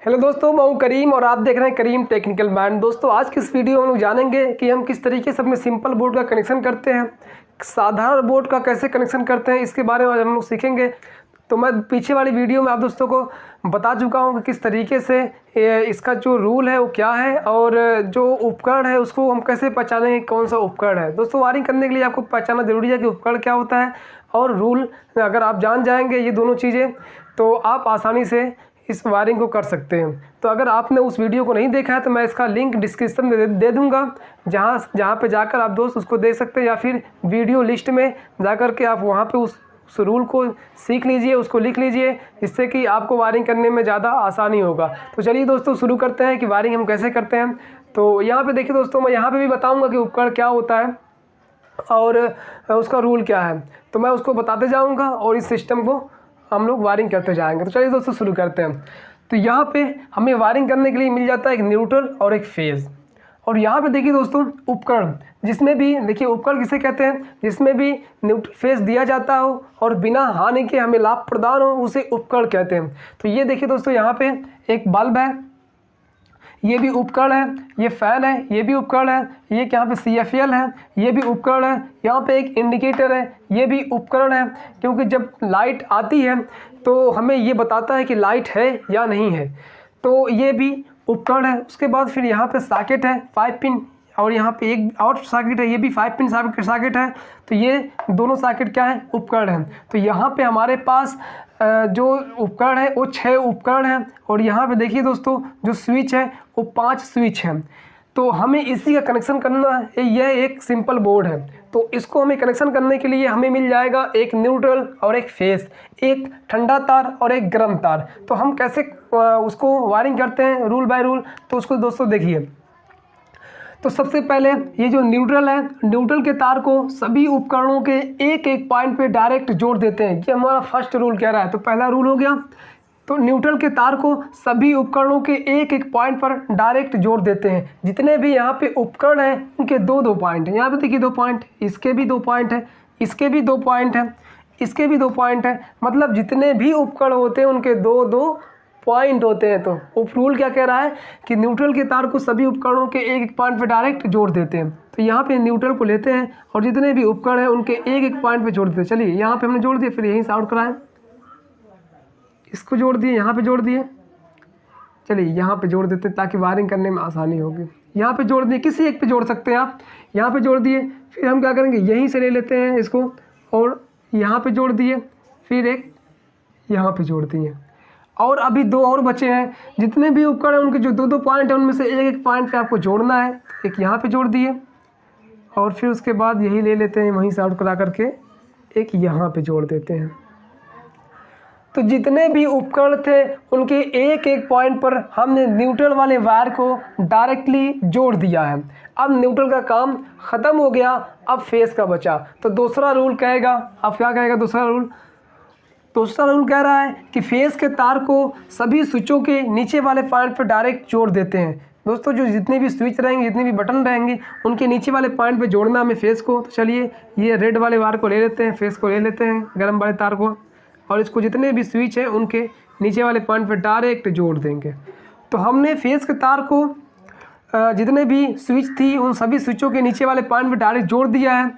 Hello दोस्तों, मैं हूं करीम और आप देख रहे हैं करीम टेक्निकल माइंड। दोस्तों आज की इस वीडियो में हम लोग जानेंगे कि हम किस तरीके से अपने सिंपल बोर्ड का कनेक्शन करते हैं, साधारण बोर्ड का कैसे कनेक्शन करते हैं, इसके बारे में आज हम लोग सीखेंगे। तो मैं पीछे वाली वीडियो में आप दोस्तों को बता चुका हूं कि किस तरीके से इसका जो रूल है वो क्या है और जो उपकरण है उसको हम कैसे पहचानेंगे कौन सा उपकरण है। दोस्तों वायरिंग करने के लिए आपको पहचानना ज़रूरी है कि उपकरण क्या होता है और रूल अगर आप जान जाएंगे ये दोनों चीज़ें तो आप आसानी से इस वायरिंग को कर सकते हैं। तो अगर आपने उस वीडियो को नहीं देखा है तो मैं इसका लिंक डिस्क्रिप्शन में दे दूंगा, जहाँ पे जाकर आप दोस्त उसको देख सकते हैं, या फिर वीडियो लिस्ट में जाकर के आप वहाँ पे उस रूल को सीख लीजिए, उसको लिख लीजिए, जिससे कि आपको वायरिंग करने में ज़्यादा आसानी होगा। तो चलिए दोस्तों शुरू करते हैं कि वायरिंग हम कैसे करते हैं। तो यहाँ पर देखिए दोस्तों, मैं यहाँ पर भी बताऊँगा कि उपकरण क्या होता है और उसका रूल क्या है, तो मैं उसको बताते जाऊँगा और इस सिस्टम को हम लोग वायरिंग करते जाएंगे। तो चलिए दोस्तों शुरू करते हैं। तो यहाँ पे हमें वायरिंग करने के लिए मिल जाता है एक न्यूट्रल और एक फेज़। और यहाँ पे देखिए दोस्तों उपकरण, जिसमें भी देखिए उपकरण किसे कहते हैं, जिसमें भी न्यूट्रल फेज़ दिया जाता हो और बिना हानि के हमें लाभ प्रदान हो उसे उपकरण कहते हैं। तो ये देखिए दोस्तों, यहाँ पे एक बल्ब है, ये भी उपकरण है, ये फ़ैन है, ये भी उपकरण है, ये यहाँ पे CFL है, ये भी उपकरण है, यहाँ पे एक इंडिकेटर है, ये भी उपकरण है, क्योंकि जब लाइट आती है तो हमें ये बताता है कि लाइट है या नहीं है, तो ये भी उपकरण है। उसके बाद फिर यहाँ पे सॉकेट है 5 पिन और यहाँ पे एक और सॉकेट है, ये भी 5 पिन सॉकेट है। तो ये दोनों सॉकेट क्या है, उपकरण है। तो यहाँ पे हमारे पास जो उपकरण है वो 6 उपकरण हैं और यहाँ पे देखिए दोस्तों जो स्विच है वो 5 स्विच हैं। तो हमें इसी का कनेक्शन करना है। यह एक सिंपल बोर्ड है, तो इसको हमें कनेक्शन करने के लिए हमें मिल जाएगा एक न्यूट्रल और एक फेस, एक ठंडा तार और एक गर्म तार। तो हम कैसे उसको वायरिंग करते हैं रूल बाय रूल, तो उसको दोस्तों देखिए। तो सबसे पहले ये जो न्यूट्रल है, न्यूट्रल के तार को सभी उपकरणों के एक एक पॉइंट पे डायरेक्ट जोड़ देते हैं। ये हमारा फर्स्ट रूल कह रहा है। तो पहला रूल हो गया, तो न्यूट्रल के तार को सभी उपकरणों के एक एक पॉइंट पर डायरेक्ट जोड़ देते हैं। जितने भी यहाँ पे उपकरण हैं उनके 2-2 पॉइंट हैं। यहाँ पे देखिए 2 पॉइंट, इसके भी 2 पॉइंट हैं, इसके भी 2 पॉइंट हैं, इसके भी 2 पॉइंट हैं। मतलब जितने भी उपकरण होते हैं उनके 2-2 पॉइंट होते हैं। तो रूल क्या कह रहा है कि न्यूट्रल के तार को सभी उपकरणों के एक एक पॉइंट पे डायरेक्ट जोड़ देते हैं। तो यहाँ पे न्यूट्रल को लेते हैं और जितने भी उपकरण हैं उनके एक एक पॉइंट पे जोड़ देते हैं। चलिए यहाँ पे हमने जोड़ दिए, फिर यहीं से आउट कराएं, इसको जोड़ दिए, यहाँ पे जोड़ दिए, चलिए यहाँ पे जोड़ देते हैं ताकि वायरिंग करने में आसानी होगी। यहाँ पे जोड़ दिए, किसी एक पे जोड़ सकते हैं आप, यहाँ पे जोड़ दिए, फिर हम क्या करेंगे यहीं से ले लेते हैं इसको और यहाँ पे जोड़ दिए, फिर एक यहाँ पे जोड़ दिए और अभी 2 और बचे हैं। जितने भी उपकरण हैं उनके जो 2-2 पॉइंट हैं उनमें से एक एक पॉइंट पे आपको जोड़ना है। एक यहाँ पे जोड़ दिए और फिर उसके बाद यही ले लेते हैं, वहीं से आउट करा करके एक यहाँ पे जोड़ देते हैं। तो जितने भी उपकरण थे उनके एक एक पॉइंट पर हमने न्यूट्रल वाले वायर को डायरेक्टली जोड़ दिया है। अब न्यूट्रल का काम ख़त्म हो गया, अब फेस का बचा। तो दूसरा रूल कहेगा, अब क्या कहेगा दूसरा रूल कह रहा है कि फेस के तार को सभी स्विचों के नीचे वाले पॉइंट पर डायरेक्ट जोड़ देते हैं। दोस्तों जो जितने भी स्विच रहेंगे, जितने भी बटन रहेंगे उनके नीचे वाले पॉइंट पे जोड़ना हमें फेस को। तो चलिए ये रेड वाले वायर को ले लेते हैं, फेस को ले लेते हैं, गर्म वाले तार को, और इसको जितने भी स्विच हैं उनके नीचे वाले पॉइंट पर डायरेक्ट जोड़ देंगे। तो हमने फेस के तार को जितने भी स्विच थी उन सभी स्विचों के नीचे वाले पॉइंट पर डायरेक्ट जोड़ दिया है।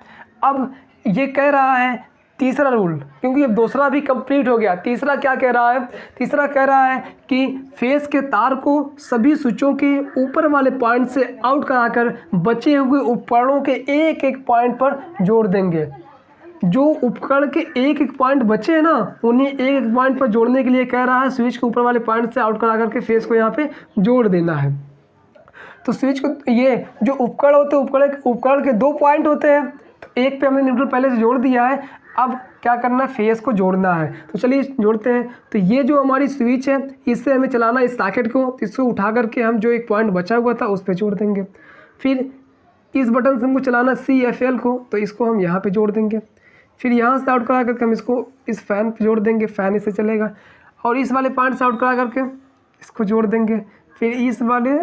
अब ये कह रहा है तीसरा रूल, क्योंकि अब दूसरा भी कंप्लीट हो गया, तीसरा क्या कह रहा है, तीसरा कह रहा है कि फेस के तार को सभी स्विचों के ऊपर वाले पॉइंट से आउट कराकर बचे हुए उपकरणों के एक एक पॉइंट पर जोड़ देंगे। जो उपकरण के एक एक पॉइंट बचे हैं ना, उन्हें एक एक पॉइंट पर जोड़ने के लिए कह रहा है स्विच के ऊपर वाले पॉइंट से आउट करा करके फेस को यहाँ पे जोड़ देना है। तो स्विच को ये जो उपकरण होते हैं, उपकरण के 2 पॉइंट होते हैं, तो एक पे हमने न्यूट्रल पहले से जोड़ दिया है, अब क्या करना है फेस को जोड़ना है। तो चलिए जोड़ते हैं। तो ये जो हमारी स्विच है इससे हमें चलाना इस सॉकेट को, इसको उठा करके हम जो एक पॉइंट बचा हुआ था उस पर जोड़ देंगे। फिर इस बटन से हमको चलाना CFL को, तो इसको हम यहाँ पे जोड़ देंगे। फिर यहाँ से आउट करा करके हम इसको इस फैन पे जोड़ देंगे, फ़ैन इससे चलेगा, और इस वाले पॉइंट से आउट करा करके इसको जोड़ देंगे। फिर इस वाले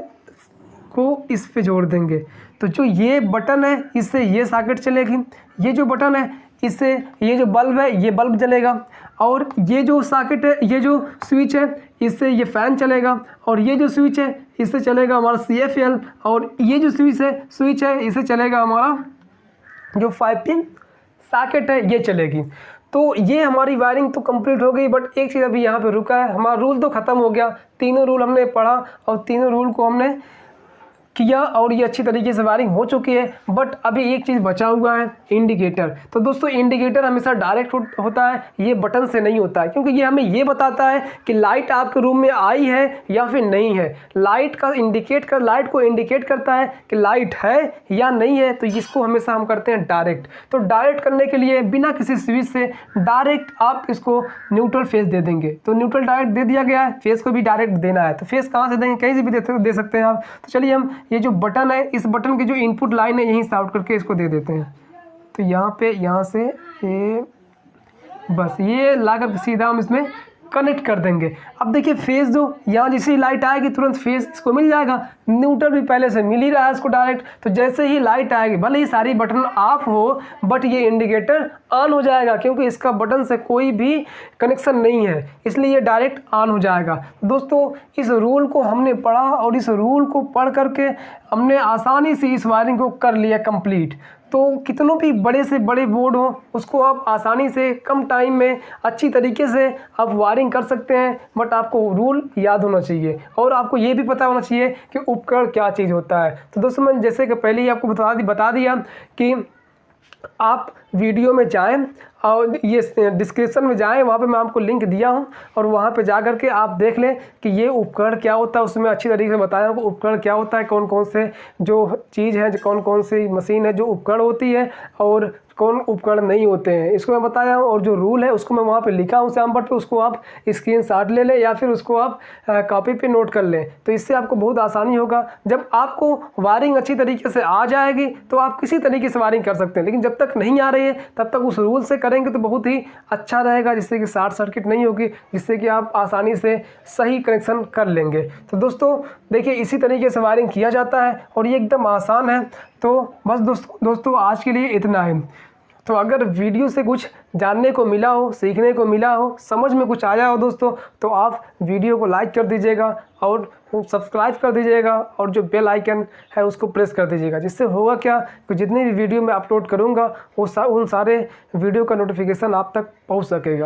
को इस पे जोड़ देंगे। तो जो ये बटन है इससे ये सॉकेट चलेगी, ये जो बटन है इससे ये जो बल्ब है ये बल्ब जलेगा, और ये जो सॉकेट है, ये जो स्विच है, इससे ये फ़ैन चलेगा, और ये जो स्विच है इससे चलेगा हमारा CFL, और ये जो स्विच है इससे चलेगा हमारा जो 5 पिन सॉकेट है ये चलेगी। तो ये हमारी वायरिंग तो कंप्लीट हो गई, बट एक चीज़ अभी यहाँ पे रुका है। हमारा रूल तो ख़त्म हो गया, तीनों रूल हमने पढ़ा और तीनों रूल को हमने किया और ये अच्छी तरीके से वायरिंग हो चुकी है। बट अभी एक चीज़ बचा हुआ है, इंडिकेटर। तो दोस्तों इंडिकेटर हमेशा डायरेक्ट होता है, ये बटन से नहीं होता है, क्योंकि ये हमें ये बताता है कि लाइट आपके रूम में आई है या फिर नहीं है। लाइट को इंडिकेट करता है कि लाइट है या नहीं है। तो इसको हमेशा हम करते हैं डायरेक्ट। तो डायरेक्ट करने के लिए बिना किसी स्विच से डायरेक्ट आप इसको न्यूट्रल फेस दे देंगे। तो न्यूट्रल डायरेक्ट दे दिया गया है, फेस को भी डायरेक्ट देना है। तो फेस कहाँ से देंगे, कहीं से भी दे सकते हैं आप। तो चलिए हम ये जो बटन है, इस बटन की जो इनपुट लाइन है यहीं से आउट करके इसको दे देते हैं। तो यहाँ से ये बस ये ला कर सीधा हम इसमें कनेक्ट कर देंगे। अब देखिए फेस जो यहाँ जैसे लाइट आएगी तुरंत फेस इसको मिल जाएगा, न्यूट्रल भी पहले से मिल ही रहा है इसको डायरेक्ट। तो जैसे ही लाइट आएगी, भले ही सारी बटन ऑफ हो, बट ये इंडिकेटर ऑन हो जाएगा, क्योंकि इसका बटन से कोई भी कनेक्शन नहीं है, इसलिए ये डायरेक्ट ऑन हो जाएगा। दोस्तों इस रूल को हमने पढ़ा और इस रूल को पढ़ करके हमने आसानी से इस वायरिंग को कर लिया कंप्लीट। तो कितनों भी बड़े से बड़े बोर्ड हो उसको आप आसानी से कम टाइम में अच्छी तरीके से आप वायरिंग कर सकते हैं। बट आपको रूल याद होना चाहिए और आपको ये भी पता होना चाहिए कि उपकरण क्या चीज़ होता है। तो दोस्तों मैंने जैसे कि पहले ही आपको बता दिया कि आप वीडियो में जाएं और ये डिस्क्रिप्शन में जाएं, वहाँ पे मैं आपको लिंक दिया हूँ और वहाँ पे जा कर के आप देख लें कि ये उपकरण क्या होता है। उसमें अच्छी तरीके से बताया हूँ उपकरण क्या होता है, कौन कौन से जो चीज़ है, कौन कौन सी मशीन है जो उपकरण होती है और कौन उपकरण नहीं होते हैं, इसको मैं बताया हूँ। और जो रूल है उसको मैं वहाँ पे लिखा हूँ श्याम बोर्ड पे, उसको आप स्क्रीनशॉट ले लें या फिर उसको आप कॉपी पे नोट कर लें। तो इससे आपको बहुत आसानी होगा। जब आपको वायरिंग अच्छी तरीके से आ जाएगी तो आप किसी तरीके से वायरिंग कर सकते हैं, लेकिन जब तक नहीं आ रही है तब तक उस रूल से करेंगे तो बहुत ही अच्छा रहेगा, जिससे कि शॉर्ट सर्किट नहीं होगी, जिससे कि आप आसानी से सही कनेक्शन कर लेंगे। तो दोस्तों देखिए इसी तरीके से वायरिंग किया जाता है और ये एकदम आसान है। तो बस दोस्तों आज के लिए इतना है। तो अगर वीडियो से कुछ जानने को मिला हो, सीखने को मिला हो, समझ में कुछ आया हो दोस्तों, तो आप वीडियो को लाइक कर दीजिएगा और सब्सक्राइब कर दीजिएगा और जो बेल आइकन है उसको प्रेस कर दीजिएगा। जिससे होगा क्या कि जितनी भी वीडियो मैं अपलोड करूँगा वो उन सारे वीडियो का नोटिफिकेशन आप तक पहुँच सकेगा।